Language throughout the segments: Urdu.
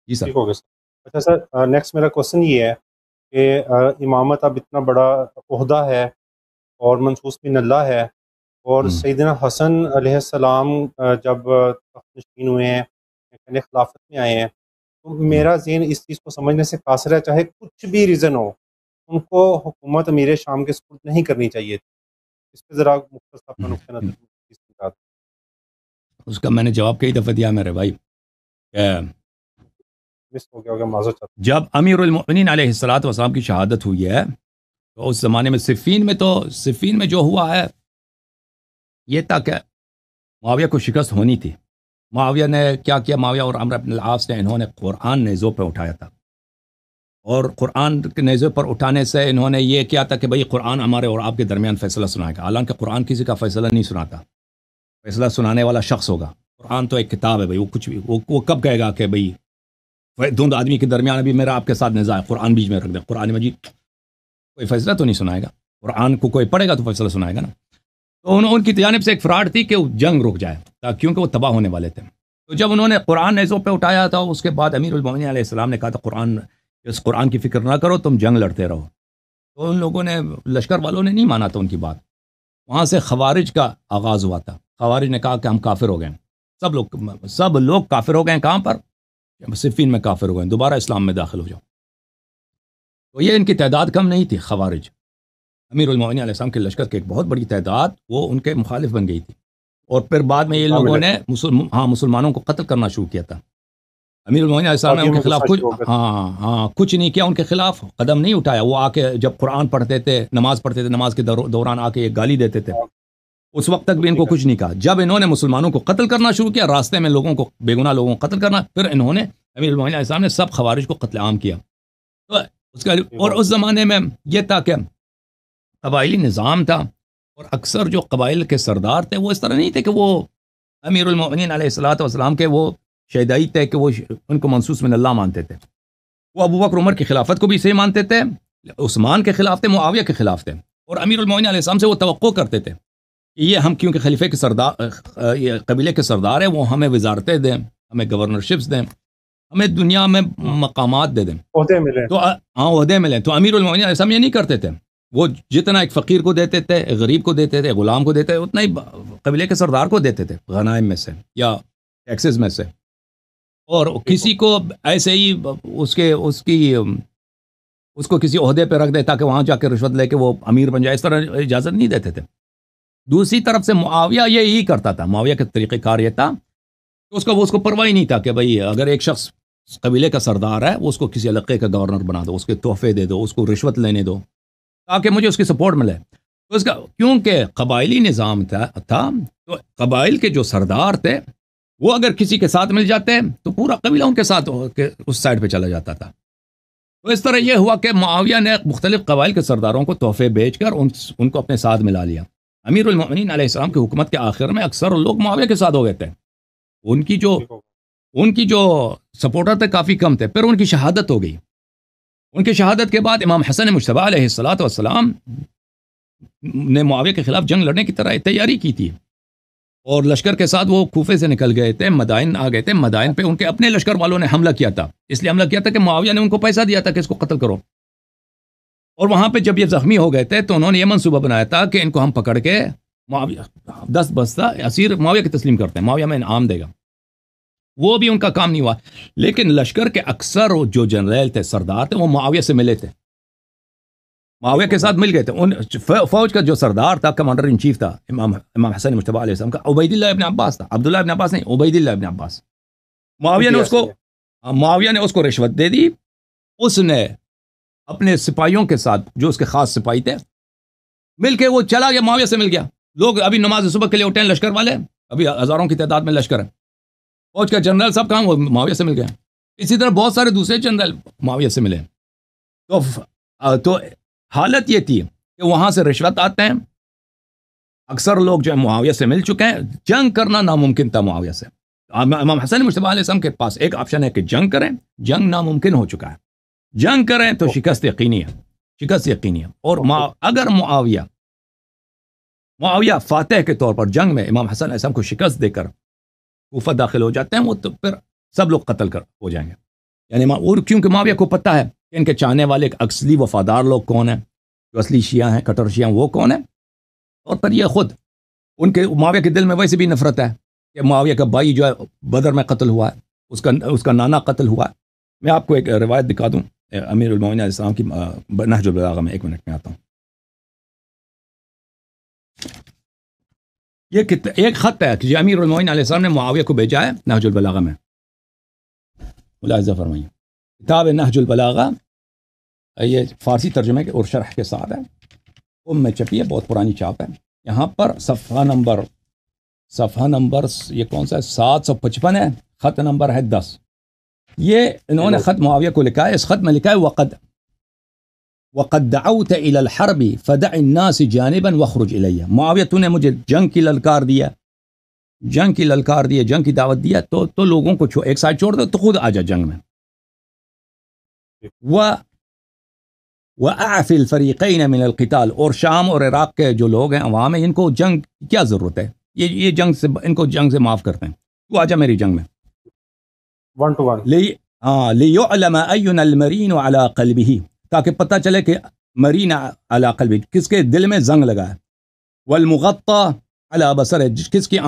جی سر. ٹھیک ہو گیا سر. اچھا سر، نیکسٹ میرا کوشچن یہ ہے کہ امامت اب اتنا بڑا عہدہ ہے اور منصوص من اللہ ہے، اور سیدنا حسن علیہ السلام جب تخت نشین ہوئے ہیں، خلافت میں آئے ہیں، تو میرا ذہن اس چیز کو سمجھنے سے قاصر ہے، چاہے کچھ بھی ریزن ہو، ان کو حکومت امیر شام کے سپرد نہیں کرنی چاہیے تھی. اس پہ ذرا مختصر اپنا نقطہ نظر بتا دیں. اس کا میں نے جواب کئی دفعہ دیا میرے بھائی. مس ہو گیا معذرت چاہتا ہوں. جب امیر المؤمنین علیہ الصلوۃ والسلام کی شہادت ہوئی ہے تو اس زمانے میں صفین میں جو ہوا ہے یہ تھا کہ معاویہ کو شکست ہونی تھی. معاویہ نے کیا کیا؟ معاویہ اور عمرو بن العاص نے انہوں نے قرآن نیزوں پہ اٹھایا تھا، اور قرآن کے نیزوں پر اٹھانے سے انہوں نے یہ کیا تھا کہ بھئی قرآن ہمارے اور آپ کے درمیان فیصلہ سنائے گا. حالانکہ قرآن کسی کا فیصلہ نہیں سناتا، فیصلہ سنانے والا شخص ہوگا. قرآن تو ایک کتاب ہے بھئی، وہ کچھ بھی وہ کب کہے گا کہ بھئی دونوں آدمی کے درمیان ابھی میرا آپ کے ساتھ نزاع ہے، قرآن بیچ میں رکھ دیں. قرآن مجید کوئی فیصلہ تو نہیں سنائے گا. قرآن کو کوئی پڑھے گا تو فیصلہ سنائے گا نا. تو ان کی جانب سے ایک فراڈ تھی کہ وہ جنگ رک جائے، کیونکہ وہ تباہ ہونے والے تھے. تو جب انہوں نے قرآن نیزوں پہ اٹھایا تھا، اس کے بعد امیر المومنین علیہ السلام نے کہا تھا اس قرآن کی فکر نہ کرو، تم جنگ لڑتے رہو. تو ان لوگوں نے، لشکر والوں نے نہیں مانا تھا ان کی بات. وہاں سے خوارج کا آغاز ہوا تھا. خوارج نے کہا کہ ہم کافر ہو گئے، سب لوگ کافر ہو گئے. کہاں پر؟ صفین میں کافر ہو گئے، دوبارہ اسلام میں داخل ہو جاؤ. تو یہ ان کی تعداد کم نہیں تھی. خوارج امیر المومنین علیہ السلام کے لشکر کی ایک بہت بڑی تعداد وہ ان کے مخالف بن گئی تھی. اور پھر بعد میں یہ لوگوں نے مسلمانوں کو قتل کرنا شروع کیا تھا. امیر المومنین علیہ السلام نے ان کے خلاف کچھ نہیں کیا، ان کے خلاف قدم نہیں اٹھایا. وہ آ کے جب قرآن پڑھتے تھے، نماز پڑھتے تھے، نماز کے دوران آ کے ایک گالی دیتے تھے، اس وقت تک بھی ان کو کچھ نہیں کہا. جب انہوں نے مسلمانوں کو قتل کرنا شروع کیا، راستے میں لوگوں کو، بے گناہ لوگوں کو قتل کرنا، پھر انہوں نے امیر المومنین علیہ السلام نے سب خوارج کو قتل عام کیا. تو اس کا اور اس زمانے میں یہ تھا کہ قبائلی نظام تھا، اور اکثر جو قبائل کے سردار تھے وہ اس طرح نہیں تھے کہ وہ امیر المومنین علیہ الصلوۃ والسلام کے وہ شیدائی تھے کہ وہ ان کو منصوص من اللہ مانتے تھے. وہ ابو بکر عمر کی خلافت کو بھی صحیح مانتے تھے، عثمان کے خلاف تھے، معاویہ کے خلاف تھے. اور امیر المومنین علیہ السلام سے وہ توقع کرتے تھے کہ یہ ہم کیونکہ خلیفے کے سردار، یہ قبیلے کے سردار ہیں، وہ ہمیں وزارتیں دیں، ہمیں گورنرشپس دیں، ہمیں دنیا میں مقامات دے دیں، عہدے ملے. تو عہدے ملیں. تو امیر المومنین علیہ السلام یہ نہیں کرتے تھے. وہ جتنا ایک فقیر کو دیتے تھے، ایک غریب کو دیتے تھے، غلام کو دیتے تھے، اتنا ہی قبیلے کے سردار کو دیتے تھے، غنائم میں سے یا ٹیکسز میں سے. اور کسی کو ایسے ہی اس کو کسی عہدے پہ رکھ دے تاکہ وہاں جا کے رشوت لے کے وہ امیر بن جائے، اس طرح اجازت نہیں دیتے تھے. دوسری طرف سے معاویہ یہی کرتا تھا. معاویہ کا طریقہ کار یہ تھا کہ اس کو پرواہ نہیں تھا کہ بھئی اگر ایک شخص قبیلے کا سردار ہے، وہ اس کو کسی علاقے کا گورنر بنا دو، اس کے تحفے دے دو، اس کو رشوت لینے دو تاکہ مجھے اس کی سپورٹ ملے. تو اس کا کیونکہ قبائلی نظام تھا تو قبائل کے جو سردار تھے وہ اگر کسی کے ساتھ مل جاتے تو پورا قبیلہ ان کے ساتھ اس سائڈ پہ چلا جاتا تھا. تو اس طرح یہ ہوا کہ معاویہ نے مختلف قبائل کے سرداروں کو تحفے بیچ کر ان کو اپنے ساتھ ملا لیا. امیر المؤمنین علیہ السلام کی حکومت کے آخر میں اکثر لوگ معاویہ کے ساتھ ہو گئے تھے. ان کی جو سپورٹر تھے کافی کم تھے. پھر ان کی شہادت ہو گئی. ان کی شہادت کے بعد امام حسن مجتبی علیہ الصلوۃ والسلام نے معاویہ کے خلاف جنگ لڑنے کی طرح تیاری کی تھی، اور لشکر کے ساتھ وہ کوفے سے نکل گئے تھے، مدائن آ گئے تھے. مدائن پہ ان کے اپنے لشکر والوں نے حملہ کیا تھا. اس لیے حملہ کیا تھا کہ معاویہ نے ان کو پیسہ دیا تھا کہ اس کو قتل کرو. اور وہاں پہ جب یہ زخمی ہو گئے تھے تو انہوں نے یہ منصوبہ بنایا تھا کہ ان کو ہم پکڑ کے معاویہ 10 بستہ اسیر معاویہ کی تسلیم کرتے ہیں، معاویہ میں انعام دے گا. وہ بھی ان کا کام نہیں ہوا. لیکن لشکر کے اکثر جو جنرل تھے، سردار تھے، وہ معاویہ سے ملے تھے، معاویہ کے ساتھ مل گئے تھے. فوج کا جو سردار تھا، کمانڈر ان چیف تھا امام حسن مجتبی علیہ السلام کا، عبید اللہ ابن عباس تھا. عبداللہ ابن عباس نہیں، عبید اللہ ابن عباس. معاویہ نے اس کو رشوت دے دی. اس نے اپنے سپاہیوں کے ساتھ، جو اس کے خاص سپاہی تھے، مل کے وہ چلا گیا، معاویہ سے مل گیا. لوگ ابھی نماز صبح کے لیے اٹھے ہیں، لشکر والے ابھی ہزاروں کی تعداد میں لشکر ہے. فوج کا جنرل صاحب کہاں، وہ معاویہ سے مل گئے. اسی طرح بہت سارے دوسرے جنرل معاویہ سے ملے. تو حالت یہ تھی کہ وہاں سے رشوت آتے ہیں. اکثر لوگ جو معاویہ سے مل چکے ہیں. جنگ کرنا ناممکن تھا معاویہ سے. امام حسن مجتبی علیہ السلام کے پاس ایک آپشن ہے کہ جنگ کریں. جنگ ناممکن ہو چکا ہے. جنگ کریں تو شکست یقینی ہے، شکست یقینی ہے. اور اگر معاویہ فاتح کے طور پر جنگ میں امام حسن علیہ السلام کو شکست دے کر کوفہ داخل ہو جاتے ہیں، وہ تو پھر سب لوگ قتل ہو جائیں گے. یعنی اور کیونکہ معاویہ کو پتہ ہے کہ ان کے چاہنے والے اصلی وفادار لوگ کون ہیں، جو اصلی شیعہ ہیں، کٹر شیعہ وہ کون ہیں، اور پھر یہ خود ان کے معاویہ کے دل میں ویسے بھی نفرت ہے کہ معاویہ کا بھائی جو ہے بدر میں قتل ہوا ہے، اس کا نانا قتل ہوا ہے۔ میں آپ کو ایک روایت دکھا دوں امیر المومنین علیہ السلام کی نہج البلاغہ میں، 1 منٹ میں آتا ہوں۔ یہ ایک خط ہے کہ امیر المومنین علیہ السلام نے معاویہ کو بھیجا ہے نہج البلاغہ میں، ملاحظہ فرمائیے۔ کتاب نہج البلاغہ یہ فارسی ترجمے کے اور شرح کے ساتھ ہے، میں چھپی ہے، بہت پرانی چھاپ ہے۔ یہاں پر صفحہ نمبر یہ کون سا ہے، 755 ہے، خط نمبر ہے 10۔ یہ انہوں نے خط معاویہ کو لکھا ہے، اس خط میں لکھا ہے وقد دعوت الى الحرب فدع الناس جانبا واخرج الیہ۔ معاویہ تو نے مجھے جنگ کی للکار دیا، جنگ کی دعوت دیا، تو لوگوں کو ایک سائڈ چھوڑ دو، تو خود آ جا جنگ میں۔ وَأَعْفِ الْفَرِيقَيْنَ مِنَ الْقِتَالِ، اور شام اور عراق کے جو لوگ ہیں عوام ہیں، ان کو جنگ کی کیا ضرورت ہے، یہ جنگ سے ان کو جنگ سے معاف کرتے ہیں، تو آجا میری جنگ میں 1 to 1۔ لِيُعْلَمَ أَيُّنَا الْمَرِينُ عَلَىٰ قَلْبِهِ، تاکہ پتہ چلے کہ مرین علی قلبی، کس کے دل میں زنگ لگا ہے، والمغطى علی بصر، جس کے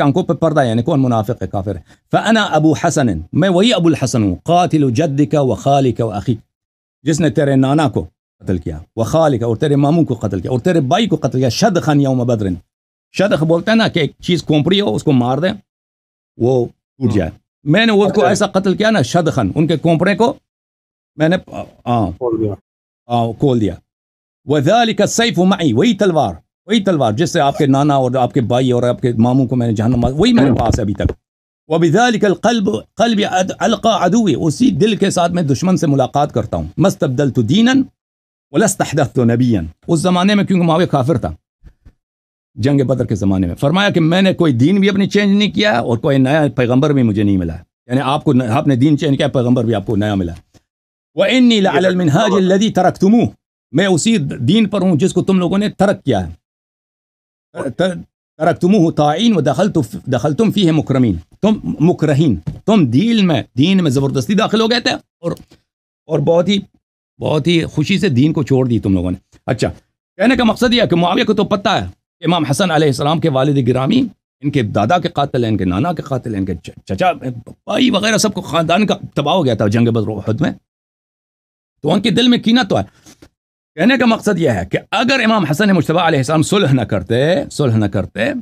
آنکھوں پہ پردہ ہے، یعنی کون منافق ہے، کافر ہے۔ فانا ابو حسن، میں وہی ابو الحسن ہوں، قاتل جدک وخالک واخیک، جس نے تیرے نانا کو قتل کیا، وخالک، اور تیرے ماموں کو قتل کیا، اور تیرے بھائی کو قتل کیا، شدخا یوم بدر، شدخ بولتے ہیں نا کہ ایک چیز کھوپڑی ہو، اس کو مار دیں وہ ٹوٹ جائے، میں نے وہ کو ایسا قتل کیا نا، شدخن، ان کے کھوپڑے کو میں نے کھول دیا۔ وذالک السیف معی، وہی تلوار جس سے آپ کے نانا اور آپ کے بھائی اور آپ کے ماموں کو میں نے جہنم مار، وہی میرے پاس ہے ابھی تک۔ وبذالک القلب القى عدوی، اسی دل کے ساتھ میں دشمن سے ملاقات کرتا ہوں۔ مستبدلت دینا ولا استحدثت نبیا، اس زمانے میں کیونکہ معاویہ کافر تھا جنگ بدر کے زمانے میں، فرمایا کہ میں نے کوئی دین بھی اپنی چینج نہیں کیا اور کوئی نیا پیغمبر بھی مجھے نہیں ملا، یعنی آپ نے دین چینج کیا، پیغمبر بھی آپ کو نیا ملا۔ وانی لعلی المنهاج الذي ترکتموه، میں اسی دین پر ہوں جس کو تم لوگوں نے ترک کیا ہے، ترکتموه طاعین ودخلتم فیہ مکرمین، تم مکرہین، تم دین میں زبردستی داخل ہو گئے تھے اور بہت ہی خوشی سے دین کو چھوڑ دی تم لوگوں نے۔ اچھا، کہنے کا مقصد یہ ہے کہ معاویہ کو تو پتہ ہے کہ امام حسن علیہ السلام کے والد گرامی ان کے دادا کے قاتل ہیں، ان کے نانا کے قاتل ہیں، ان کے چچا بھائی وغیرہ سب کو خاندان کا تباہ ہو گیا تھا جنگ بدر احد میں، تو ان کے دل میں کینہ تو ہے۔ کہنے کا مقصد یہ ہے کہ اگر امام حسن مجتبی علیہ السلام صلح نہ کرتے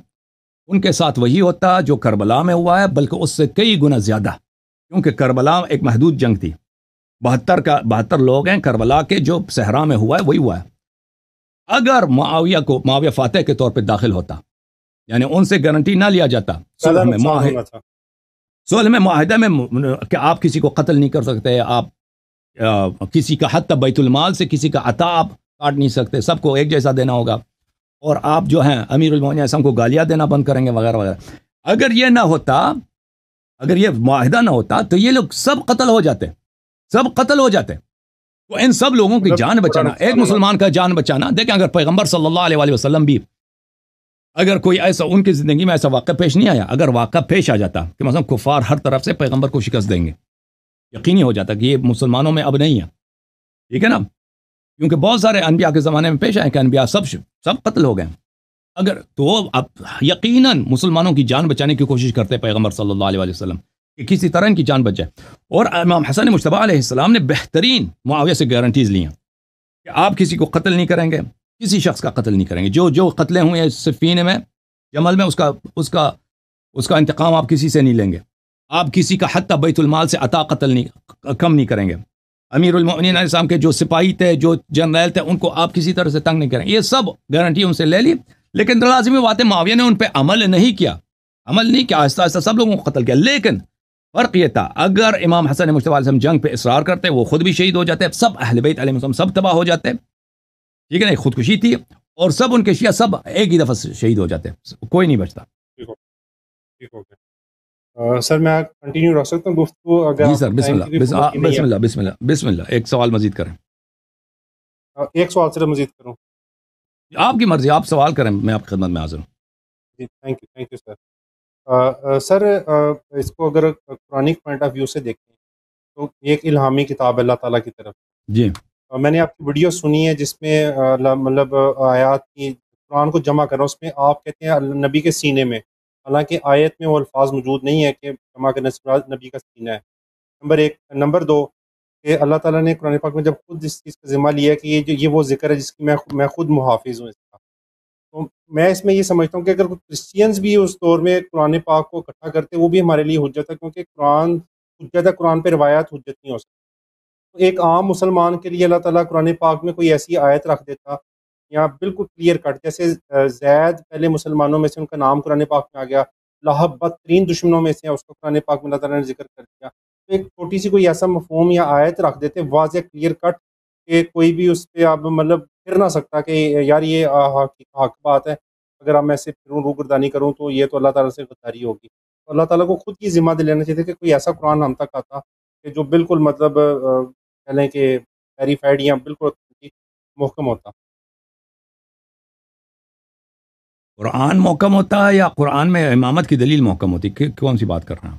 ان کے ساتھ وہی ہوتا جو کربلا میں ہوا ہے، بلکہ اس سے کئی گنا زیادہ، کیونکہ کربلا ایک محدود جنگ تھی، 72 لوگ ہیں کربلا کے، جو صحرا میں ہوا ہے وہی ہوا ہے۔ اگر معاویہ فاتح کے طور پہ داخل ہوتا، یعنی ان سے گارنٹی نہ لیا جاتا صلح میں معاہدہ میں کہ آپ کسی کو قتل نہیں کر سکتے، آپ کسی کا حتی بیت المال سے کسی کا عطا آپ کاٹ نہیں سکتے، سب کو ایک جیسا دینا ہوگا، اور آپ جو ہیں امیر المومنین اسلام کو گالیاں دینا بند کریں گے وغیرہ وغیرہ۔ اگر یہ نہ ہوتا، اگر یہ معاہدہ نہ ہوتا تو یہ لوگ سب قتل ہو جاتے۔ تو ان سب لوگوں کی جان بچانا، ایک مسلمان کا جان بچانا، دیکھیں اگر پیغمبر صلی اللہ علیہ وسلم بھی، اگر کوئی ایسا ان کی زندگی میں ایسا واقعہ پیش نہیں آیا، اگر واقعہ پیش آ جاتا کہ مثلا کفار ہر طرف سے پیغمبر کو شکست دیں گے، یقینی ہو جاتا کہ یہ مسلمانوں میں اب نہیں ہے، ٹھیک ہے نا، کیونکہ بہت سارے انبیاء کے زمانے میں پیش آئے کہ انبیاء سب قتل ہو گئے، اگر تو اب یقیناً مسلمانوں کی جان بچانے کی کوشش کرتے پیغمبر صلی اللہ علیہ وسلم کہ کسی طرح ان کی جان بچ جائے، اور امام حسن مجتبی علیہ السلام نے بہترین معاویہ سے گارنٹیز لی ہیں کہ آپ کسی کو قتل نہیں کریں گے، کسی شخص کا قتل نہیں کریں گے، جو قتلیں ہوئے ہیں صفین میں، جمل میں، اس کا انتقام آپ کسی سے نہیں لیں گے، آپ کسی کا حتی بیت المال سے عطا کم نہیں کریں گے، امیر المومنین علیہ السلام کے جو سپاہی تھے، جو جنرل تھے، ان کو آپ کسی طرح سے تنگ نہیں کریں گے، یہ سب گارنٹی ان سے لے لی۔ لیکن لازمی بات ہے معاویہ نے ان پہ عمل نہیں کیا، آہستہ آہستہ سب لوگوں کو قتل کیا، لیکن فرق یہ تھا اگر امام حسن مجتبی علیہ السلام جنگ پہ اصرار کرتے، وہ خود بھی شہید ہو جاتے، سب اہل بیت علیہ السلام سب تباہ ہو جاتے، ٹھیک ہے نا، خودکشی تھی، اور سب ان کے شیعہ سب ایک ہی دفعہ شہید ہو جاتے، کوئی نہیں بچتا۔ ٹھیک ہو گیا سر، میں کنٹینیو رکھ سکتا ہوں گفتگو؟ اگر جی سر، بسم اللہ، ایک سوال مزید کریں، ایک سوال صرف مزید کروں؟ آپ کی مرضی، آپ سوال کریں، میں آپ کی خدمت میں حاضر ہوں۔ جی تھینک یو سر۔ سر اس کو اگر قرآنک پوائنٹ آف ویو سے دیکھیں تو ایک الہامی کتاب ہے اللہ تعالیٰ کی طرف. جی میں نے آپ کی ویڈیو سنی ہے جس میں مطلب آیات کی قرآن کو جمع کرنا، اس میں آپ کہتے ہیں نبی کے سینے میں، حالانکہ آیت میں وہ الفاظ موجود نہیں ہے کہ جمع کرنے سے مراد نبی کا سینہ ہے. نمبر ایک. نمبر دو کہ اللہ تعالیٰ نے قرآن پاک میں جب خود اس چیز کا ذمہ لیا کہ یہ وہ ذکر ہے جس کی میں خود محافظ ہوں اس کا، تو میں اس میں یہ سمجھتا ہوں کہ اگر کرسچینز بھی اس دور میں قرآن پاک کو اکٹھا کرتے وہ بھی ہمارے لیے حجت ہے، کیونکہ قرآن حجت ہے، قرآن پہ روایات حجت نہیں ہو سکتی. تو ایک عام مسلمان کے لیے اللہ تعالیٰ قرآن پاک میں کوئی ایسی آیت رکھ دیتا یا بالکل کلیئر کٹ، جیسے زید پہلے مسلمانوں میں سے ان کا نام قرآن پاک میں آ گیا، لہب بدترین دشمنوں میں سے اس کو قرآن پاک میں اللہ تعالیٰ نے ذکر کر دیا. تو ایک چھوٹی سی کوئی ایسا مفہوم یا آیت رکھ دیتے واضح کلیئر کٹ کہ کوئی بھی اس پہ اب مطلب پھر نہ سکتا کہ یار یہ حق بات ہے، اگر اب میں سے پھروں روگردانی کروں تو یہ تو اللہ تعالیٰ سے غداری ہوگی. تو اللہ تعالیٰ کو خود کی ذمہ دے لینا چاہیے کہ کوئی ایسا قرآن ہم تک آتا کہ جو بالکل مطلب کہہ لیں کہ ویریفائڈ یا بالکل محکم ہوتا. قرآن محکم ہوتا ہے یا قرآن میں امامت کی دلیل محکم ہوتی؟ کون سی بات کر رہا ہوں؟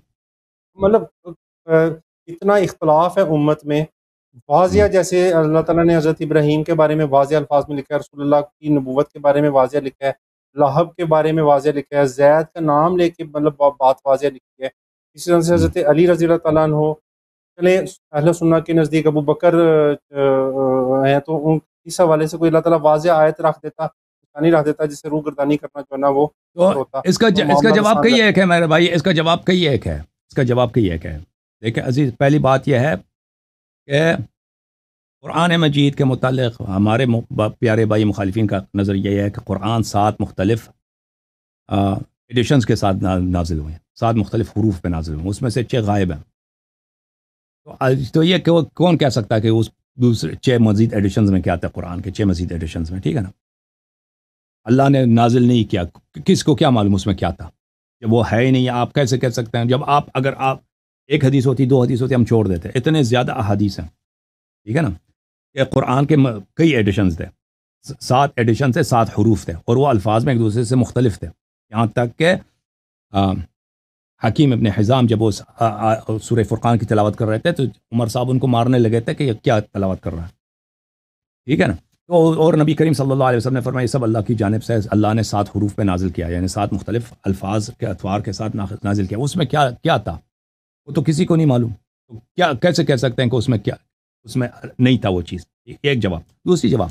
مطلب اتنا اختلاف ہے امت میں، واضح جیسے اللہ تعالیٰ نے حضرت ابراہیم کے بارے میں واضح الفاظ میں لکھا ہے، رسول اللہ کی نبوت کے بارے میں واضح لکھا ہے، لہب کے بارے میں واضح لکھا ہے، زید کا نام لے کے مطلب بات واضح لکھی ہے. اسی طرح سے حضرت علی رضی اللہ تعالیٰ عنہ، چلے اہل سنت کے نزدیک ابو بکر ہیں، تو ان اس حوالے سے کوئی اللہ تعالیٰ واضح آیت رکھ دیتا، نشانی رکھ دیتا جس سے روح گردانی کرنا جو ہے نا وہ ہوتا. اس کا جواب کئی ایک ہے میرے بھائی، اس کا جواب کئی ایک ہے، اس کا جواب کئی ایک ہے. دیکھیں عزیز، پہلی بات یہ ہے کہ قرآن مجید کے متعلق ہمارے پیارے بھائی مخالفین کا نظر یہ ہے کہ قرآن 7 مختلف ایڈیشنز کے ساتھ نازل ہوئے ہیں، 7 مختلف حروف پہ نازل ہوئے ہیں، اس میں سے 6 غائب ہیں. تو یہ کون کہہ سکتا ہے کہ اس دوسرے 6 مزید ایڈیشنز میں کیا تھا؟ قرآن کے 6 مزید ایڈیشنز میں، ٹھیک ہے نا، اللہ نے نازل نہیں کیا، کس کو کیا معلوم اس میں کیا تھا؟ جب وہ ہے ہی نہیں، آپ کیسے کہہ سکتے ہیں؟ جب اگر آپ ایک حدیث ہوتی، 2 حدیث ہوتی، ہم چھوڑ دیتے. اتنے زیادہ احادیث ہیں، ٹھیک ہے نا، کہ قرآن کے کئی ایڈیشنز تھے، 7 ایڈیشن تھے، 7 حروف تھے، اور وہ الفاظ میں ایک دوسرے سے مختلف تھے. یہاں تک کہ حکیم ابن حزام جب وہ سورہ فرقان کی تلاوت کر رہے تھے تو عمر صاحب ان کو مارنے لگے تھے کہ یہ کیا تلاوت کر رہا ہے، ٹھیک ہے نا. تو اور نبی کریم صلی اللہ علیہ وسلم نے فرمایا یہ سب اللہ کی جانب سے اللہ نے 7 حروف پہ نازل کیا، یعنی 7 مختلف الفاظ کے اطوار کے ساتھ نازل کیا. اس میں کیا تھا وہ تو کسی کو نہیں معلوم. تو کیا کیسے کہہ سکتے ہیں کہ اس میں نہیں تھا وہ چیز؟ ایک جواب. دوسری جواب،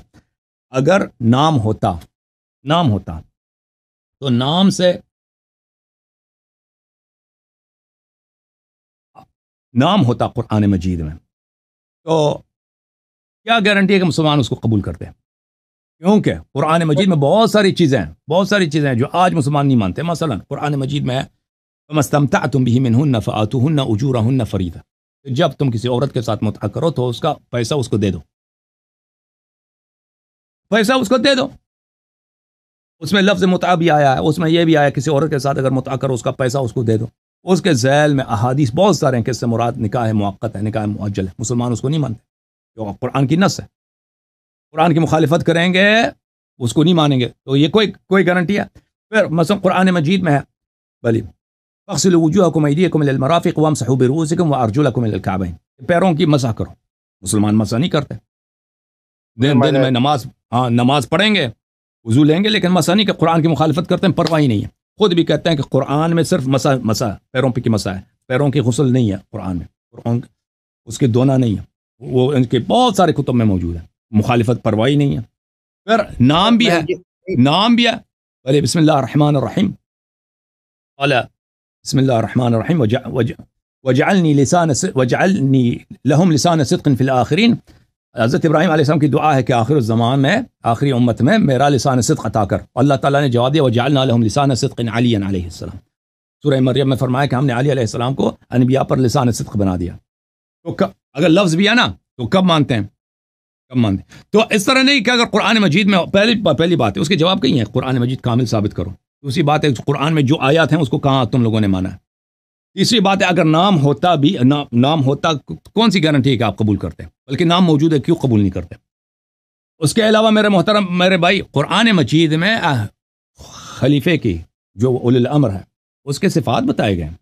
اگر نام ہوتا تو نام ہوتا قرآن مجید میں تو کیا گارنٹی ہے کہ مسلمان اس کو قبول کرتے ہیں؟ کیونکہ قرآن مجید میں بہت ساری چیزیں ہیں جو آج مسلمان نہیں مانتے. مثلا قرآن مجید میں فَمَا اسْتَمْتَعْتُمْ بِهِ مِنْهُنَّ فَآتُوهُنَّ أُجُورَهُنَّ فَرِيضَةً، جب تم کسی عورت کے ساتھ متعہ کرو تو اس کا پیسہ اس کو دے دو، پیسہ اس کو دے دو. اس میں لفظ متعہ بھی آیا ہے، اس میں یہ بھی آیا کسی عورت کے ساتھ اگر متعہ کرو اس کا پیسہ اس کو دے دو. اس کے ذیل میں احادیث بہت سارے ہیں کہ اس سے مراد نکاح موقت ہے، نکاح مؤجل ہے. مسلمان اس کو نہیں مانتے، جو قرآن کی نص ہے. قرآن کی مخالفت کریں گے اس کو نہیں مانیں گے، تو یہ کوئی گارنٹی ہے؟ پھر مثلا قرآن مجید میں ہے بلی فاغسلوا وجوهكم وايديكم الى المرافق وامسحوا برؤوسكم وارجلكم الى الكعبين، پیروں کی مسح کرو. مسلمان مسح نہیں کرتے، دن میں نماز پڑھیں گے، وضو لیں گے، لیکن مسح نہیں کہ قرآن کی مخالفت کرتے ہیں، پرواہ ہی نہیں ہے. خود بھی کہتے ہیں کہ قرآن میں صرف مسح پیروں پہ کی مسح ہے، پیروں کی غسل نہیں ہے قرآن میں، قرآن اس کے دھونا نہیں ہے، وہ ان کے بہت سارے کتب میں موجود ہے. مخالفت پرواہی نہیں ہے. پھر نام بھی ہے بھلے بسم اللہ الرحمن الرحیم، قال بسم اللہ الرحمن الرحیم وجعلنی لهم لسان صدق فی الآخرین. حضرت ابراہیم علیہ السلام کی دعا ہے کہ آخر الزمان میں، آخری امت میں میرا لسان صدق عطا کر. اللہ تعالیٰ نے جواب دیا وجعلنا لهم لسان صدق علی علیہ السلام. سورہ مریم میں فرمایا کہ ہم نے علی علیہ السلام کو انبیاء پر لسان صدق بنا دیا. تو اگر لفظ بھی ہے نا تو کب مانتے ہیں؟ تو اس طرح نہیں کہ اگر قرآن مجید میں پہلی بات ہے اس کے جواب کہیں ہے، قرآن مجید کامل ثابت کرو. دوسری بات ہے قرآن میں جو آیات ہیں اس کو کہاں تم لوگوں نے مانا ہے. تیسری بات ہے اگر نام ہوتا کون سی گارنٹی ہے کہ آپ قبول کرتے ہیں؟ بلکہ نام موجود ہے کیوں قبول نہیں کرتے؟ اس کے علاوہ میرے محترم میرے بھائی، قرآن مجید میں خلیفے کی جو اولی الامر ہے اس کے صفات بتائے گئے ہیں،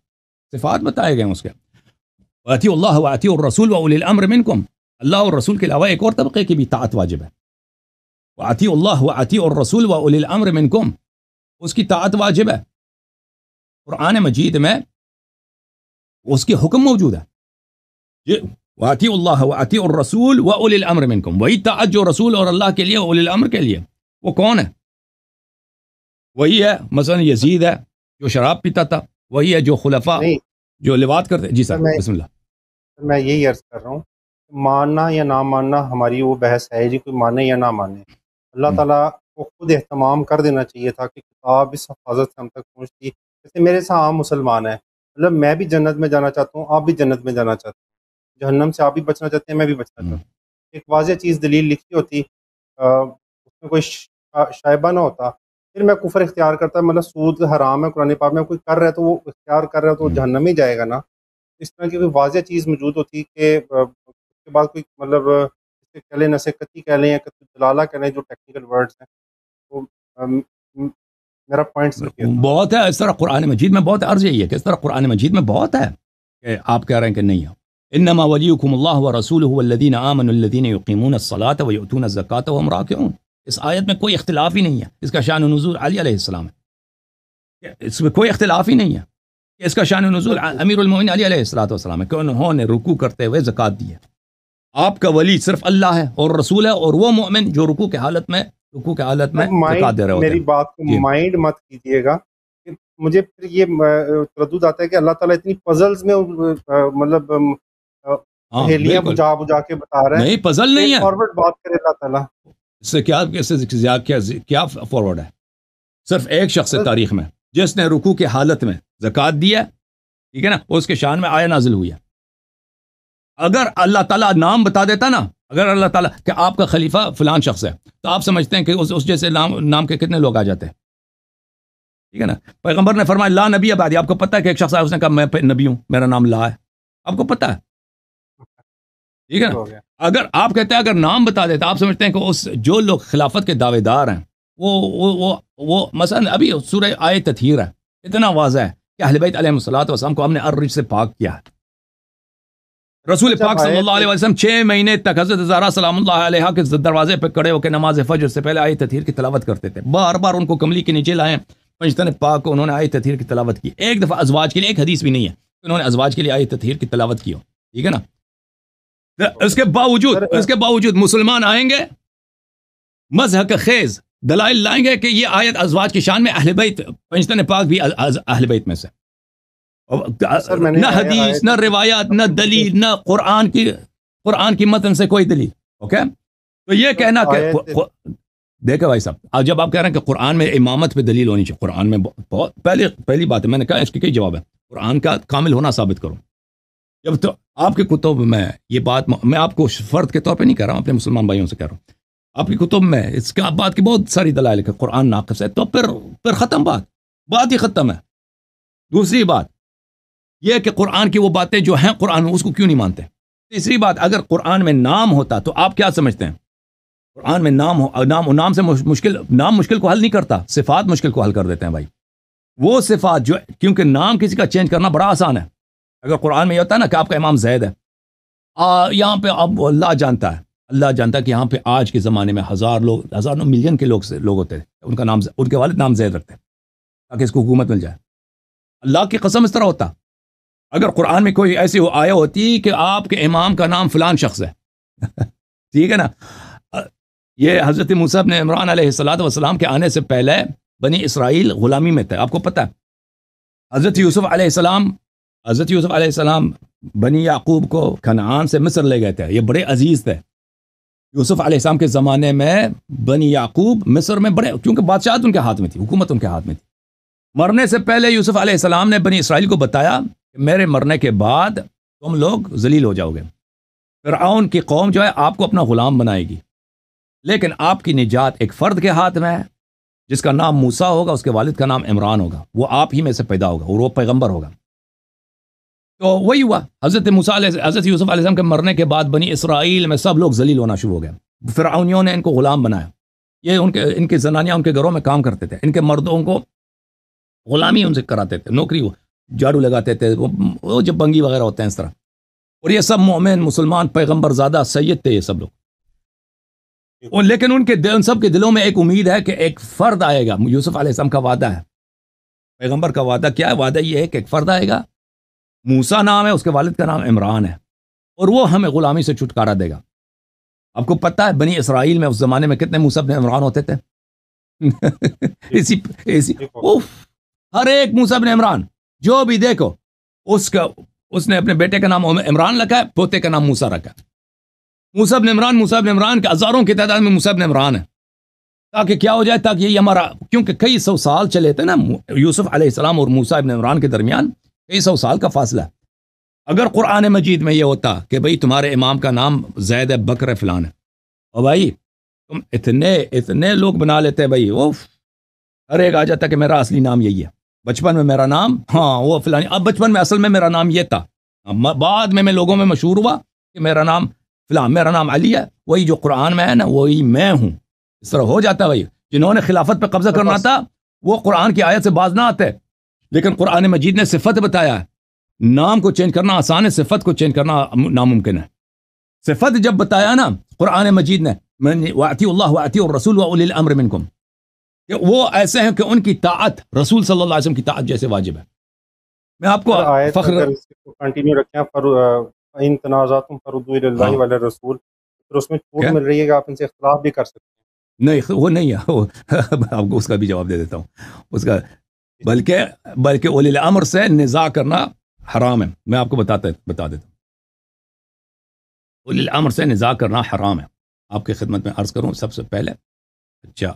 صفات بتائے گئے ہیں اس کے. وَأَطِيعُوا اللَّهَ وَأَطِيعُوا الرَّسُولَ وَأُولِي الْأَمْرِ مِنْكُمْ. اللہ اور رسول کے علاوہ ایک اور طبقے کی بھی طاعت واجب ہے. وَأَطِيعُوا اللَّهَ وَأَطِيعُوا الرَّسُولَ وَأُولِي الْأَمْرِ مِنْكُمْ. اس کی طاعت واجب ہے. قرآن مجید میں اس کے حکم موجود ہے. وَأَطِيعُوا اللَّهَ وَأَطِيعُوا الرَّسُولَ وَأُولِي الْأَمْرِ مِنْكُمْ. وہی طاعت جو رسول اور اللہ کے لیے، اولی الامر کے لیے. وہ کون ہے؟ وہی ہے مثلا یزید ہے جو شراب پیتا تھا، وہی ہے جو خلفاء جو لواط کرتے. جی سر بسم اللہ. میں یہی عرض کر رہا ہوں، ماننا یا نہ ماننا ہماری وہ بحث ہے جی، کوئی مانے یا نہ مانے. اللہ تعالیٰ کو خود اہتمام کر دینا چاہیے تھا کہ کتاب اس حفاظت سے ہم تک پہنچتی. جیسے میرے ساتھ عام مسلمان ہیں، مطلب میں بھی جنت میں جانا چاہتا ہوں، آپ بھی جنت میں جانا چاہتے ہیں، جہنم سے آپ بھی بچنا چاہتے ہیں، میں بھی بچنا چاہتا ہوں. ایک واضح چیز دلیل لکھی ہوتی، اس میں کوئی شائبہ نہ ہوتا، پھر میں کفر اختیار کرتا. مطلب سود حرام ہے، قرآن پاک میں کوئی کر رہا ہے تو وہ اختیار کر رہا ہے تو وہ جہنم ہی جائے گا نا. اس طرح کی کوئی واضح چیز موجود ہوتی کہ اس کے بعد کوئی مطلب کہہ لیں نصیحتی کہہ لیں یا دلالہ کہہ لیں، جو ٹیکنیکل ورڈز ہیں، تو میرا پوائنٹ صرف یہ تھا. بہت ہے اس طرح قرآن مجید میں، بہت عرض یہی ہے کہ اس طرح قرآن مجید میں بہت ہے کہ آپ کہہ رہے ہیں کہ نہیں ہے. انما ولیکم اللہ ورسولہ والذین آمنوا الذین یقیمون الصلاۃ ویؤتون الزکاۃ وهم راکعون. اس آیت میں کوئی اختلاف ہی نہیں ہے. اس کا شان نزول علی علیہ السلام ہے، اس میں کوئی اختلاف ہی نہیں ہے. اس کا شان نزول امیر المومنین علی علیہ السلام ہے کہ انہوں نے رکوع کرتے ہوئے زکوٰۃ دی ہے. آپ کا ولی صرف اللہ ہے اور رسول ہے، اور وہ مومن جو رکوع کی حالت میں زکوٰۃ دے رہے ہوتے ہیں. میری بات کو مائنڈ مت کیجیے گا کہ مجھے پھر یہ تردد آتا ہے کہ اللہ تعالیٰ اتنی پزلز میں مطلب پہیلیاں بجا بجا کے بتا رہے ہیں. نہیں پزل نہیں ہے، فارورڈ بات کرے اللہ تعالیٰ. اس سے کیا فارورڈ ہے؟ صرف ایک شخص تاریخ میں جس نے رکوع کی حالت میں زکوٰۃ دی ہے، ٹھیک ہے نا، اس کے شان میں آیہ نازل ہوئی ہے. اگر اللہ تعالیٰ نام بتا دیتا نا، اگر اللہ تعالیٰ کہ آپ کا خلیفہ فلان شخص ہے، تو آپ سمجھتے ہیں کہ اس جیسے نام کے کتنے لوگ آ جاتے ہیں. ٹھیک ہے نا. پیغمبر نے فرمایا لا نبی بعدی. آپ کو پتہ ہے کہ ایک شخص آیا، اس نے کہا میں نبی ہوں، میرا نام لا ہے. آپ کو پتہ ہے، ٹھیک ہے نا. اگر آپ کہتے ہیں اگر نام بتا دیتا، آپ سمجھتے ہیں کہ اس جو لوگ خلافت کے دعوے دار ہیں وہ مثلا ابھی سورہ آیت تطہیر ہے، اتنا واضح ہے کہ اہل بیت علیہ السلام کو ہم نے الرجس سے پاک کیا ہے. رسول پاک صلی اللہ علیہ وسلم 6 مہینے تک حضرت زہرا سلام اللہ علیہا کے دروازے پہ کھڑے ہو کے نماز فجر سے پہلے آیت تطہیر کی تلاوت کرتے تھے. بار بار ان کو کملی کے نیچے لائے، پنجتن پاک کو انہوں نے آیت تطہیر کی تلاوت کی. ایک دفعہ ازواج کے لیے، ایک حدیث بھی نہیں ہے انہوں نے ازواج کے لیے آیت تطہیر کی تلاوت کی ہو. ٹھیک ہے نا. اس کے باوجود مسلمان آئیں گے مذہب خیز دلائل لائیں گے کہ یہ آیت ازواج کی شان میں اہل بیت، پنجتن پاک بھی اہل بیت میں سے. نہ حدیث، نہ روایات، نہ دلیل، نہ قرآن کی متن سے کوئی دلیل. اوکے، تو یہ کہنا کہ دیکھیں بھائی صاحب، آج جب آپ کہہ رہے ہیں کہ قرآن میں امامت پہ دلیل ہونی چاہیے، قرآن میں بہت پہلی بات ہے، میں نے کہا اس کے کئی جواب ہے. قرآن کا کامل ہونا ثابت کرو. جب تو آپ کے کتب میں یہ بات، میں آپ کو فرد کے طور پہ نہیں کہہ رہا ہوں، اپنے مسلمان بھائیوں سے کہہ رہا ہوں، آپ کی کتب میں اس کا بات کی بہت ساری دلائل ہے کہ قرآن ناقص ہے، تو پھر ختم بات ہی ختم ہے. دوسری بات یہ کہ قرآن کی وہ باتیں جو ہیں قرآن میں، اس کو کیوں نہیں مانتے. تیسری بات، اگر قرآن میں نام ہوتا تو آپ کیا سمجھتے ہیں؟ قرآن میں نام ہو، نام سے نام مشکل کو حل نہیں کرتا، صفات مشکل کو حل کر دیتے ہیں بھائی. وہ صفات جو، کیونکہ نام کسی کا چینج کرنا بڑا آسان ہے. اگر قرآن میں یہ ہوتا ہے نا کہ آپ کا امام زید ہے، یہاں پہ اب اللہ جانتا ہے کہ یہاں پہ آج کے زمانے میں ہزار ملین کے لوگ ہوتے ہیں، ان کا نام، ان کے والد نام زید رکھتے ہیں تاکہ اس کو حکومت مل جائے. اللہ کی قسم اس طرح ہوتا. اگر قرآن میں کوئی ایسی آیا ہوتی کہ آپ کے امام کا نام فلان شخص ہے ٹھیک ہے نا. یہ حضرت موسیٰ بن عمران علیہ السلام کے آنے سے پہلے بنی اسرائیل غلامی میں تھے. آپ کو پتہ ہے حضرت یوسف علیہ السلام بنی یعقوب کو کنعان سے مصر لے گئے تھے. یہ بڑے عزیز تھے. یوسف علیہ السلام کے زمانے میں بنی یعقوب مصر میں بڑے، کیونکہ بادشاہت ان کے ہاتھ میں تھی، حکومت ان کے ہاتھ میں تھی. مرنے سے پہلے یوسف علیہ السلام نے بنی اسرائیل کو بتایا کہ میرے مرنے کے بعد تم لوگ ذلیل ہو جاؤ گے. فرعون کی قوم جو ہے آپ کو اپنا غلام بنائے گی، لیکن آپ کی نجات ایک فرد کے ہاتھ میں ہے جس کا نام موسیٰ ہوگا، اس کے والد کا نام عمران ہوگا، وہ آپ ہی میں سے پیدا ہوگا اور وہ پیغمبر ہوگا. تو وہی ہوا. حضرت یوسف علیہ السلام کے مرنے کے بعد بنی اسرائیل میں سب لوگ ذلیل ہونا شروع ہو گئے. فرعونیوں نے ان کو غلام بنایا. یہ ان کے زنانیاں ان کے گھروں میں کام کرتے تھے، ان کے مردوں کو غلامی ان سے کراتے تھے، نوکری، وہ جھاڑو لگاتے تھے، وہ جب بنگی وغیرہ ہوتے ہیں اس طرح. اور یہ سب مومن مسلمان پیغمبر زادہ سید تھے یہ سب لوگ. اور لیکن ان سب کے دلوں میں ایک امید ہے کہ ایک فرد آئے گا. یوسف علیہ السلام کا وعدہ ہے، پیغمبر کا وعدہ کیا ہے؟ وعدہ یہ ہے کہ ایک فرد آئے گا، موسیٰ نام ہے، اس کے والد کا نام عمران ہے، اور وہ ہمیں غلامی سے چھٹکارا دے گا. آپ کو پتہ ہے بنی اسرائیل میں اس زمانے میں کتنے موسیٰ بن عمران ہوتے تھے؟ ہر ایک موسیٰ بن عمران جو بھی دیکھو اس نے اپنے بیٹے کا نام عمران رکھا ہے، پوتے کا نام موسیٰ رکھا ہے. موسیٰ بن عمران کے ہزاروں کی تعداد میں موسیٰ بن عمران ہے. تاکہ کیا ہو جائے، تاکہ یہ ہمارا، کیونکہ کئی سو سال چلے تھے نا یوسف علیہ السلام اور موسیٰ بن عمران کے درمیان، کئی سو سال کا فاصلہ. اگر قرآن مجید میں یہ ہوتا کہ بھئی تمہارے امام کا نام زید ہے، بکر ہے، فلان ہے، اور بھائی تم اتنے لوگ بنا لیتے بھائی، ہر ایک آ جاتا کہ میرا اصلی نام یہی ہے، بچپن میں میرا نام وہ فلانی. اب بچپن میں اصل میں میرا نام یہ تھا، بعد میں لوگوں میں مشہور ہوا کہ میرا نام فلان، میرا نام علی ہے، وہی جو قرآن میں ہے نا وہی میں ہوں. اس طرح ہو جاتا ہے بھائی. جنہوں نے خلافت پہ قبضہ کرنا تھا وہ قرآن کی آیت سے باز نہ آتے، لیکن قرآن مجید نے صفت بتایا ہے. نام کو چینج کرنا آسان ہے، صفت کو چینج کرنا ناممکن ہے. صفت جب بتایا نا قرآن مجید نے، وَأَطِيعُوا اللَّهَ وَأَطِيعُوا الرَّسُولَ وَأُولِي الْأَمْرِ مِنْكُمْ، کہ وہ ایسے ہیں کہ ان کی طاعت رسول صلی اللہ علیہ وسلم کی طاعت جیسے واجب ہے. میں آپ کو فخر کنٹینیو رکھیں، فَإِن تَنَازَعْتُمْ فَرُدُّوهُ إِلَى اللَّهِ وَإِلَى الرَّسُولِ، پھر اس میں چھوٹ مل رہی ہے کہ آپ ان سے اختلاف بھی کر سکتے ہیں. نہیں وہ نہیں ہے، آپ کو اس کا بھی جواب دے دیتا ہوں اس کا. بلکہ اولی الامر سے نزاع کرنا حرام ہے. میں آپ کو بتا دیتا ہوں، اولی الامر سے نزاع کرنا حرام ہے. آپ کی خدمت میں عرض کروں سب سے پہلے. اچھا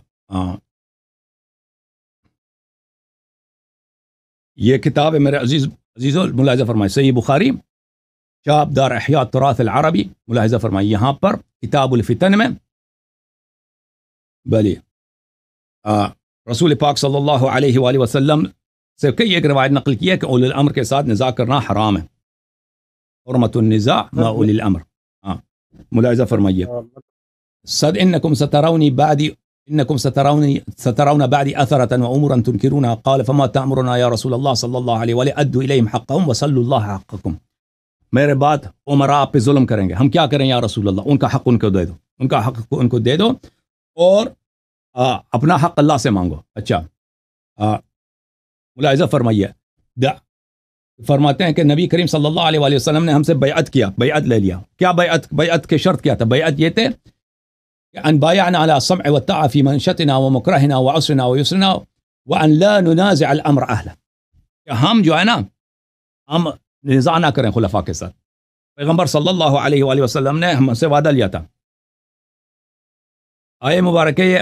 یہ کتاب ہے میرے عزیزو، ملاحظہ فرمائے، صحیح بخاری چاپ دار احیاء التراث العربی، ملاحظہ فرمائے یہاں پر کتاب الفتن میں بلی رسول پاک صلی اللہ علیہ وآلہ وسلم سے کئی ایک روایت نقل کی ہے کہ اولی الامر کے ساتھ نزاع کرنا حرام ہے. حرمت النزاع مع اولی الامر. ملاحظہ فرمائیے، انکم سترون بعدی اثرة وامورا تنکرونها قال فما تأمرنا یا رسول اللہ صلی اللہ علیہ وآلہ ادوا الیہم حقهم وصلوا اللہ حقکم. میرے بعد عمراء پہ ظلم کریں گے، ہم کیا کریں یا رسول اللہ؟ ان کا حق ان کو دے دو، ان کا حق ان کو دے دو اور اپنا حق اللہ سے مانگو. اچھا ملاحظہ فرمائیے، فرماتے ہیں کہ نبی کریم صلی اللہ علیہ وآلہ وسلم نے ہم سے بیعت کیا، بیعت لے لیا. کیا بیعت کے شرط کیا تھا؟ بیعت یہ تھے کہ ان بایعنا علی السمع والطاعة فی منشطنا ومکرہنا وعسرنا ویسرنا وان لا ننازع الامر اہلہ، کہ ہم جو ہے نا ہم نزاع نہ کریں خلفاء کے ساتھ. پیغمبر صلی اللہ علیہ وآلہ وسلم نے ہم سے وعدہ لیا تھا. آیہ مبارکہ یہ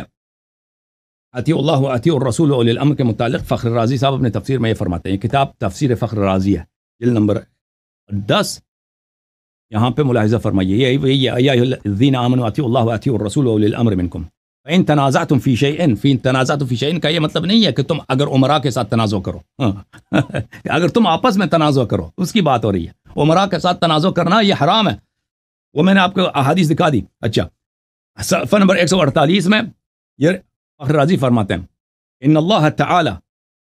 اطیعوا اللہ واطیعوا الرسول واولی الامر کے متعلق فخر رازی صاحب اپنے تفسیر میں یہ فرماتے ہیں. کتاب تفسیر فخر رازی ہے، جلد نمبر 10. یہاں پہ ملاحظہ فرمائیے، یا ایھا الذین آمنوا اطیعوا اللہ واطیعوا الرسول واولی الامر منکم فإن تنازعتم فی شیء کا یہ مطلب نہیں ہے کہ تم اگر عمراء کے ساتھ تنازع کرو. اگر تم آپس میں تنازع کرو اس کی بات ہو رہی ہے. عمراء کے ساتھ تنازع کرنا یہ حرام ہے. وہ میں نے آپ کو احادیث دکھا دی. اچھا صفحہ نمبر 148 میں یہ فخر رازی فرماتے ہیں ان اللہ تعالی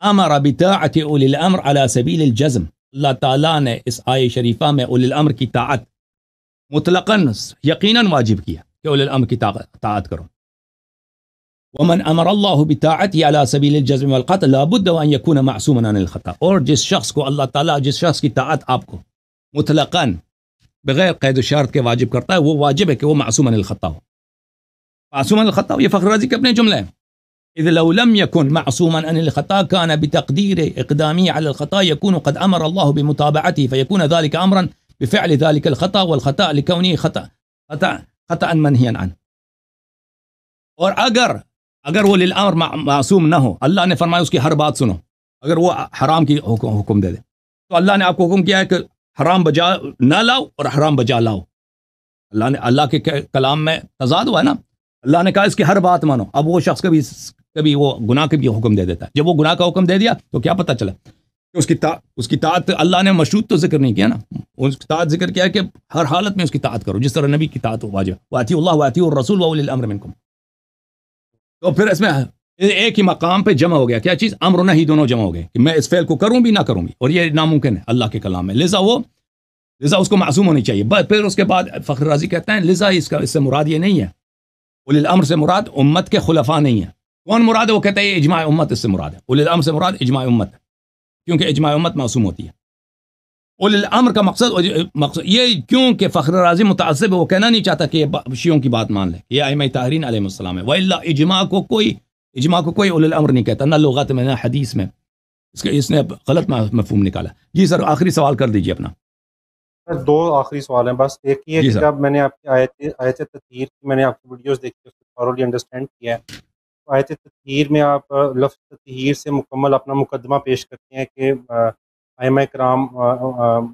امر بطاعت اولی الامر علی سبیل الجزم. اللہ تعالیٰ نے اس آیہ شریفہ میں اولی الامر کی طاعت مطلقاً یقیناً واجب کیا کہ اولی الامر کی طاعت کرو. ومن امر اللہ بطاعته علی سبیل الجزم والقطع لابد ان یکون معصوما عن الخطا. اور جس شخص کو اللہ تعالیٰ جس شخص کی طاعت آپ کو مطلقاً بغیر قید و شرط کے واجب کرتا ہے، وہ واجب ہے کہ وہ معصوم عن الخطا ہو. معصوم عن الخطا یہ فخر رازی کے اپنے جملے ہیں. اذ لو لم يكن معصوما عن الخطا كان بتقدير اقدامه على الخطا يكون قد امر الله بمتابعته فيكون ذلك امرا بفعل ذلك الخطا والخطا لكونه خطا منهيا عنه. اور اگر وہ للامر معصوم نہ ہو، اللہ نے فرمایا اس کی ہر بات سنو، اگر وہ حرام کی حکم دے تو اللہ نے آپ کو حکم کیا ہے کہ حرام بجا نہ لاؤ اور حرام بجا لاؤ. اللہ کے کلام میں تضاد ہوا ہے نا. اللہ نے کہا اس کی ہر بات مانو. اب وہ شخص کبھی وہ گناہ کے بھی حکم دے دیتا ہے. جب وہ گناہ کا حکم دے دیا تو کیا پتہ چلا کہ اس کی طاعت اللہ نے مشروط تو ذکر نہیں کیا نا، اس کی طاعت ذکر کیا ہے کہ ہر حالت میں اس کی طاعت کرو، جس طرح نبی کی طاعت واجب. واطیعوا اللہ واطیعوا الرسول واولی الامر منکم. تو پھر اس میں ایک ہی مقام پہ جمع ہو گیا. کیا چیز؟ امر و نہی دونوں جمع ہو گئے کہ میں اس فعل کو کروں بھی نہ کروں بھی, اور یہ ناممکن ہے اللہ کے کلام میں. لذا اس کو معصوم ہونی چاہیے. پھر اس کے بعد فخر رازی کہتے ہیں لذا اس سے مراد یہ نہیں ہے, اولی الامر سے مراد امت کے خلفاء نہیں ہے. کون مراد ہے؟ وہ کہتے ہیں اجماع امت اس سے مراد ہے. اولی الامر سے مراد اجماع امت ہے, کیونکہ اجماع امت معصوم ہوتی ہے. اولی الامر کا مقصد یہ کیوں کہ فخر رازی متعصب ہے, وہ کہنا نہیں چاہتا کہ شیعوں کی بات مان لے, یہ ائمہ طاہرین علیہ السلام ہے. وَإِلَّا اجماع کو کوئی اولی الامر نہیں کہتا, نہ لغت میں نہ حدیث میں. اس نے غلط مفہوم نکالا. جی سر, آخری سوال کر دیجیے اپنا. دو آخری سوال ہیں بس. ایک یہ ہے کہ جب میں نے آپ کی آیت تطہیر کی میں نے آپ کی ویڈیوز دیکھی, اس کو تھورلی انڈرسٹینڈ کیا ہے. آیت تطہیر میں آپ لفظ تطہیر سے مکمل اپنا مقدمہ پیش کرتے ہیں کہ ائمہ کرام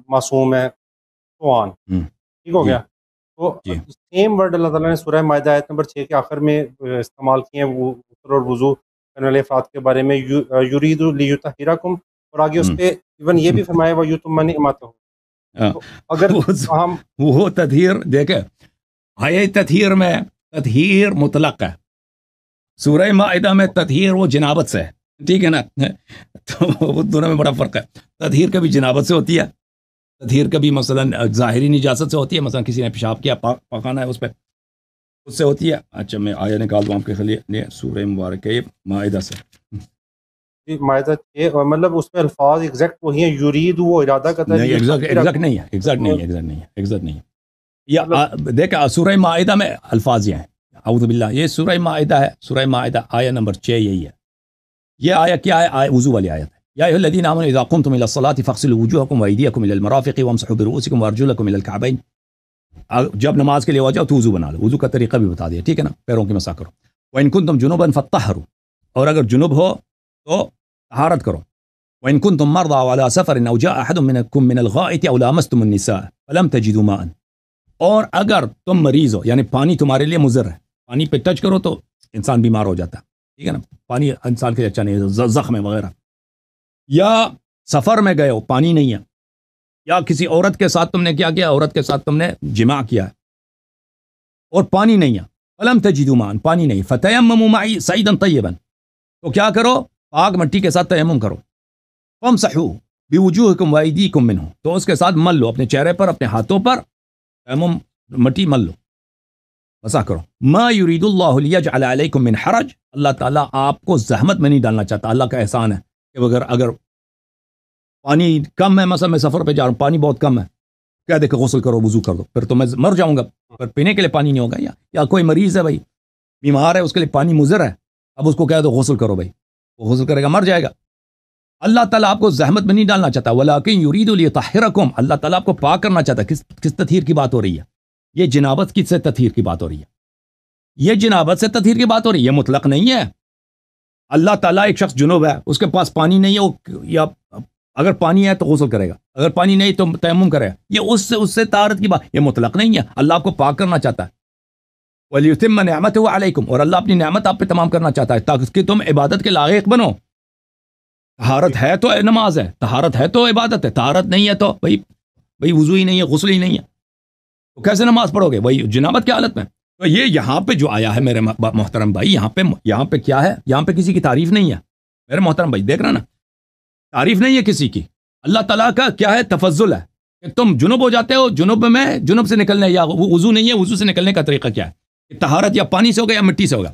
معصوم ہے تو آن ٹھیک ہو گیا. تو سیم ورڈ اللہ تعالیٰ نے سورہ مائدہ آیت نمبر 6 کے آخر میں استعمال کیے ہیں وہ غسل اور وضو کرنے والے افراد کے بارے میں, یرید لیطہرکم, اور آگے اس پہ ایون یہ بھی فرمایا ویتم نعمتہ. اگر ہم وہ تطہیر دیکھیں, آیت تطہیر میں تطہیر مطلق ہے, سورہ مائدہ میں تطہیر وہ جنابت سے ہے, ٹھیک ہے نا. تو دونوں میں بڑا فرق ہے. تطہیر کبھی جنابت سے ہوتی ہے, تطہیر کبھی مثلا ظاہری نجاست سے ہوتی ہے, مثلا کسی نے پیشاب کیا پکانا ہے اس پہ, اس سے ہوتی ہے. اچھا میں آیت نکال دوں آپ کے لیے, سورہ مبارک ہے مائدہ سے. مائدہ مطلب اس میں الفاظ ایگزیکٹ وہی ہیں, یرید وہ ارادہ کرتا ہے, ایگزیکٹ نہیں ہے, ایگزیکٹ نہیں ہے. یہ دیکھا سورہ مائدہ میں الفاظ یہ ہیں, اعوذ باللہ, یہ سورہ مائدہ ہے, سورہ مائدہ آیت نمبر 6 یہی ہے. یہ آیت کیا ہے؟ وضو والی آیت ہے. یا ایھا الذین آمنوا اذا قمتم الى الصلاۃ فاغسلوا وجوہکم وایدیکم الى المرافق وامسحوا برؤوسکم وارجلکم الى الکعبین. جب نماز کے لیے ہو جاؤ تو وضو بنا لو. وضو کا طریقہ بھی بتا دیا, ٹھیک ہے نا, پیروں کی مسح کرو. وان کنتم جنبا فطہروا, اور اگر جنب ہو تو طہارت کرو. وان کنتم مرضى او على سفر او جاء احد منکم من الغائط او لامستم النساء فلم تجدوا ماء, اور اگر تم مریض ہو یعنی پانی تمہارے لیے مضر ہے, پانی پہ ٹچ کرو تو انسان بیمار ہو جاتا ہے, ٹھیک ہے نا, پانی انسان کے لیے اچھا نہیں ہے, زخم وغیرہ. یا سفر میں گئے ہو, پانی نہیں ہے, یا کسی عورت کے ساتھ تم نے کیا کیا, عورت کے ساتھ تم نے جماع کیا ہے اور پانی نہیں ہے, فلم تجدوا ماء, پانی نہیں, فتیمموا معی صعیدا طیبا, تو کیا کرو, پاک مٹی کے ساتھ تیمم کرو. فامسحوا بوجوہکم وایدیکم منہ, تو اس کے ساتھ مل لو اپنے چہرے پر, اپنے ہاتھوں پر تیمم مٹی مل لو, مسح کرو. ما یرید اللہ لیجعل علیکم من حرج, اللہ تعالیٰ آپ کو زحمت میں نہیں ڈالنا چاہتا. اللہ کا احسان ہے کہ اگر پانی کم ہے, مثلا میں سفر پہ جا رہا ہوں, پانی بہت کم ہے, کہہ دے کہ غسل کرو, وضو کر دو, پھر تو میں مر جاؤں گا, پر پینے کے لیے پانی نہیں ہوگا. یا کوئی مریض ہے بھائی, بیمار ہے, اس کے لیے پانی مضر ہے, اب اس کو کہہ دو غسل کرو بھائی, وہ غسل کرے گا, مر جائے گا. اللہ تعالیٰ آپ کو زحمت میں نہیں ڈالنا چاہتا. ولیکن یرید لیطہرکم, اللہ تعالیٰ آپ کو پاک کرنا چاہتا ہے. کس تطہیر کی بات ہو رہی ہے؟ یہ جنابت کی سے تطہیر کی بات ہو رہی ہے, یہ جنابت سے تطہیر کی بات ہو رہی ہے, یہ مطلق نہیں ہے. اللہ تعالیٰ ایک شخص جنوب ہے, اس کے پاس پانی نہیں ہے, یا اگر پانی ہے تو غسل کرے گا, اگر پانی نہیں تو تیمم کرے گا, یہ اس سے طہارت کی بات, یہ مطلق نہیں ہے. اللہ آپ کو پاک کرنا چاہتا ہے. وَلِيُتِمَّ نِعْمَتَهُ عَلَيْكُمْ, اور اللہ اپنی نعمت آپ پہ تمام کرنا چاہتا ہے تاکہ تم عبادت کے لائق بنو. طہارت ہے تو نماز ہے, طہارت ہے تو عبادت ہے, طہارت نہیں ہے تو بھئی وضو ہی نہیں ہے, غسل ہی نہیں ہے, تو کیسے نماز پڑھو گے وہی جنابت کی حالت میں؟ تو یہ یہاں پہ جو آیا ہے میرے محترم بھائی, یہاں پہ کیا ہے؟ یہاں پہ کسی کی تعریف نہیں ہے میرے محترم بھائی, دیکھ رہا نا, تعریف نہیں ہے کسی کی. اللہ تعالیٰ کا کیا ہے؟ تفضل ہے کہ تم جنوب ہو جاتے ہو, جنوب سے نکلنے, یا وضو نہیں ہے, وضو سے نکلنے کا طریقہ کیا ہے؟ طہارت یا پانی سے ہوگا یا مٹی سے ہوگا.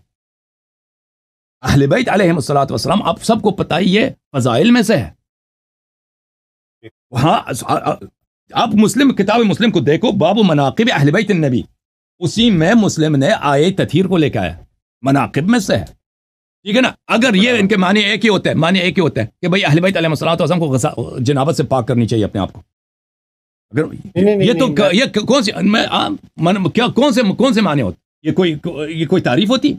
اہل بیت علیہم الصلوۃ والسلام آپ سب کو پتہ ہی یہ فضائل میں سے ہے. ہاں آپ کتاب مسلم کو دیکھو, باب مناقب اہل بیت النبی, اسی میں مسلم نے آیت تطہیر کو لے کے آیا, مناقب میں سے ہے, ٹھیک ہے نا. اگر یہ ان کے معنی ایک ہی ہوتے ہیں کہ بھئی اہل بیت علیہم الصلوۃ والسلام کو جنابت سے پاک کرنی چاہیے اپنے آپ کو, اگر یہ کون سی کون سے معنی ہوتے, یہ کوئی تعریف ہوتی؟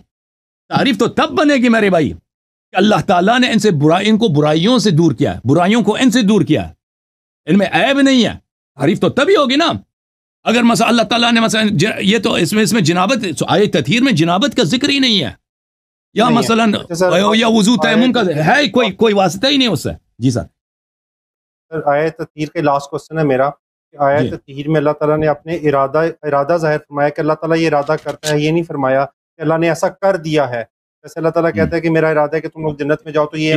تعریف تو تب بنے گی میرے بھائی کہ اللہ تعالیٰ نے ان کو برائیوں سے دور کیا ہے, برائیوں کو ان سے دور کیا ہے, ان میں عیب نہیں ہے. تعریف تو تبھی ہوگی نا اگر مثلا اللہ تعالیٰ نے مثلا یہ تو اس میں جنابت, آیت تطہیر میں جنابت کا ذکر ہی نہیں ہے, یا مثلا یا وضو تیمم کا ہے, کوئی واسطہ ہی نہیں اس سے. جی سر, آیت تطہیر کے لاسٹ کوسچن ہے میرا, آیت تطہیر میں اللہ تعالیٰ نے اپنے ارادہ ظاہر فرمایا کہ اللہ تعالیٰ یہ ارادہ کرتا ہے, یہ نہیں فرمایا کہ اللہ نے ایسا کر دیا ہے. جیسے اللہ تعالیٰ کہتا ہے کہ میرا ارادہ ہے کہ تم لوگ جنت میں جاؤ، تو یہ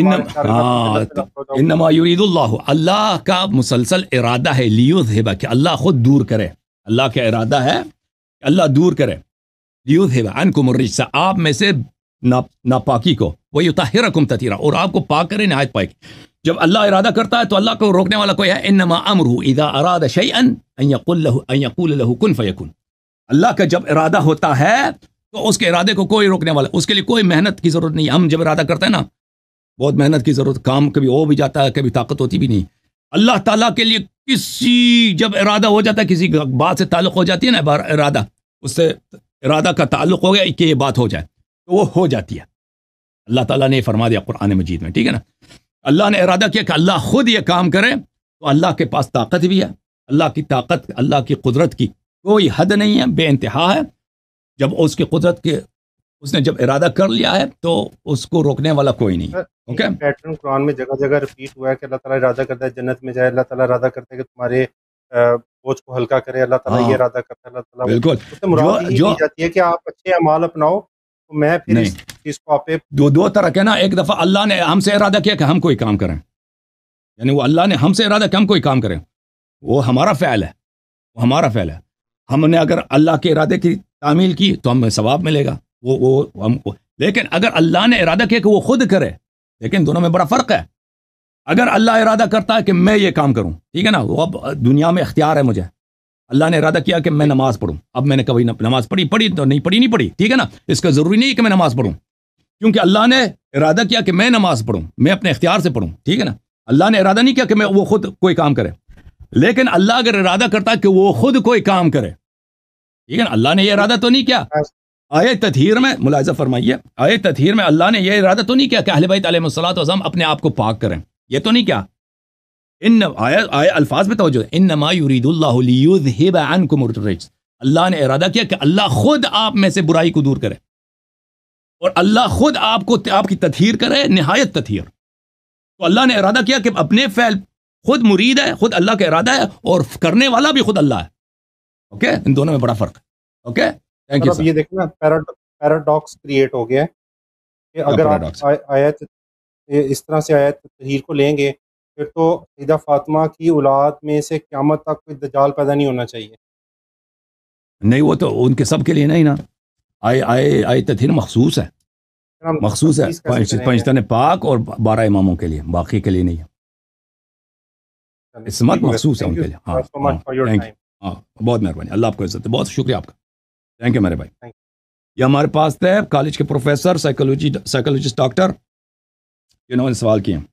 انما یرید اللہ، اللہ کا مسلسل ارادہ ہے لیذھب، کہ اللہ خود دور کرے، اللہ کا ارادہ ہے کہ اللہ دور کرے، لیذھب عنکم الرجس، آپ میں سے ناپاکی کو، ویطہرکم تطہیرا، اور آپ کو پاک کرے نہایت پاک۔ جب اللہ ارادہ کرتا ہے تو اللہ کو روکنے والا کوئی ہے؟ انما امرہ اذا اراد شیئا ان یقول له کن فیکن، اللہ کا جب ارادہ ہوتا ہے تو اس کے ارادے کو کوئی روکنے والا، اس کے لیے کوئی محنت کی ضرورت نہیں۔ ہم جب ارادہ کرتے ہیں نا، بہت محنت کی ضرورت، کام کبھی ہو بھی جاتا ہے، کبھی طاقت ہوتی بھی نہیں۔ اللہ تعالیٰ کے لیے کسی جب ارادہ ہو جاتا ہے، کسی بات سے تعلق ہو جاتی ہے نا، ارادہ، اس سے ارادہ کا تعلق ہو گیا کہ یہ بات ہو جائے تو وہ ہو جاتی ہے۔ اللہ تعالیٰ نے فرما دیا قرآن مجید میں، ٹھیک ہے نا، اللہ نے ارادہ کیا کہ اللہ خود یہ کام کرے، تو اللہ کے پاس طاقت بھی ہے، اللہ کی طاقت، اللہ کی قدرت کی کوئی حد نہیں ہے، بے انتہا ہے۔ جب اس کی قدرت کے اس نے جب ارادہ کر لیا ہے تو اس کو روکنے والا کوئی نہیں۔ اوکے، پیٹرن قرآن میں جگہ جگہ ریپیٹ ہوا ہے کہ اللہ تعالیٰ ارادہ کرتا ہے جنت میں جائے، اللہ تعالیٰ ارادہ کرتا ہے کہ تمہارے بوجھ کو ہلکا کرے، اللہ تعالیٰ یہ ارادہ کرتا ہے، اللہ تعالیٰ بالکل، اس سے مراد یہ کی جاتی ہے کہ آپ اچھے اعمال اپناؤ، تو میں پھر اس چیز کو آپ پہ دو طرح کے نا، ایک دفعہ اللہ نے ہم سے ارادہ کیا کہ ہم کوئی کام کریں، یعنی وہ اللہ نے ہم سے ارادہ کہ ہم کوئی کام کریں، وہ ہمارا فعل ہے، وہ ہمارا فعل ہے۔ ہم نے اگر اللہ کے ارادے کی تعمیل کی تو ہمیں ثواب ملے گا، وہ ہم کو۔ لیکن اگر اللہ نے ارادہ کیا کہ وہ خود کرے، لیکن دونوں میں بڑا فرق ہے۔ اگر اللہ ارادہ کرتا ہے کہ میں یہ کام کروں، ٹھیک ہے نا، وہ اب دنیا میں اختیار ہے مجھے، اللہ نے ارادہ کیا کہ میں نماز پڑھوں، اب میں نے کبھی نماز پڑھی تو نہیں پڑھی، ٹھیک ہے نا، اس کا ضروری نہیں کہ میں نماز پڑھوں، کیونکہ اللہ نے ارادہ کیا کہ میں نماز پڑھوں، میں اپنے اختیار سے پڑھوں، ٹھیک ہے نا، اللہ نے ارادہ نہیں کیا کہ وہ خود کوئی کام کرے۔ لیکن اللہ اگر ارادہ کرتا ہے کہ وہ خود کوئی کام کرے، ٹھیک ہے نا، اللہ نے یہ ارادہ تو نہیں کیا۔ آیت تطہیر میں ملاحظہ فرمائیے، آیت تطہیر میں اللہ نے یہ ارادہ تو نہیں کیا کہ اہل بیت علیہ الصلوۃ والسلام اپنے آپ کو پاک کریں، یہ تو نہیں کیا۔ الفاظ میں توجہ، انما یرید اللہ لیذھب عنکم الرجس، اللہ نے ارادہ کیا کہ اللہ خود آپ میں سے برائی کو دور کرے، اور اللہ خود آپ کی تطہیر کرے، نہایت تطہیر۔ تو اللہ نے ارادہ کیا کہ اپنے فعل خود مرید ہے، خود اللہ کا ارادہ ہے، اور کرنے والا بھی خود اللہ ہے۔ اوکے، ان دونوں میں بڑا فرق ہے۔ Okay, thank you sir. یہ دیکھنا پیراڈاکس کریٹ ہو گیا کہ اگر آپ آیت اس طرح سے آیت تطہیر کو لیں گے، پھر تو سیدہ فاطمہ کی اولاد میں سے قیامت تک کوئی دجال پیدا نہیں ہونا چاہیے۔ نہیں، وہ تو ان کے سب کے لیے نہیں نا، آئے تطہیر مخصوص ہے، مخصوص ہے پنجتن پاک اور 12 اماموں کے لیے، باقی کے لیے نہیں ہے، عصمت مخصوص ہے ان کے لیے۔ ہاں، بہت مہربانی، اللہ آپ کو عزت ہے، بہت شکریہ آپ کا، تھینک یو میرے بھائی۔ یہ ہمارے پاس تھے کالج کے پروفیسر، سائیکولوجسٹ ڈاکٹر، جنہوں نے سوال کیے ہیں۔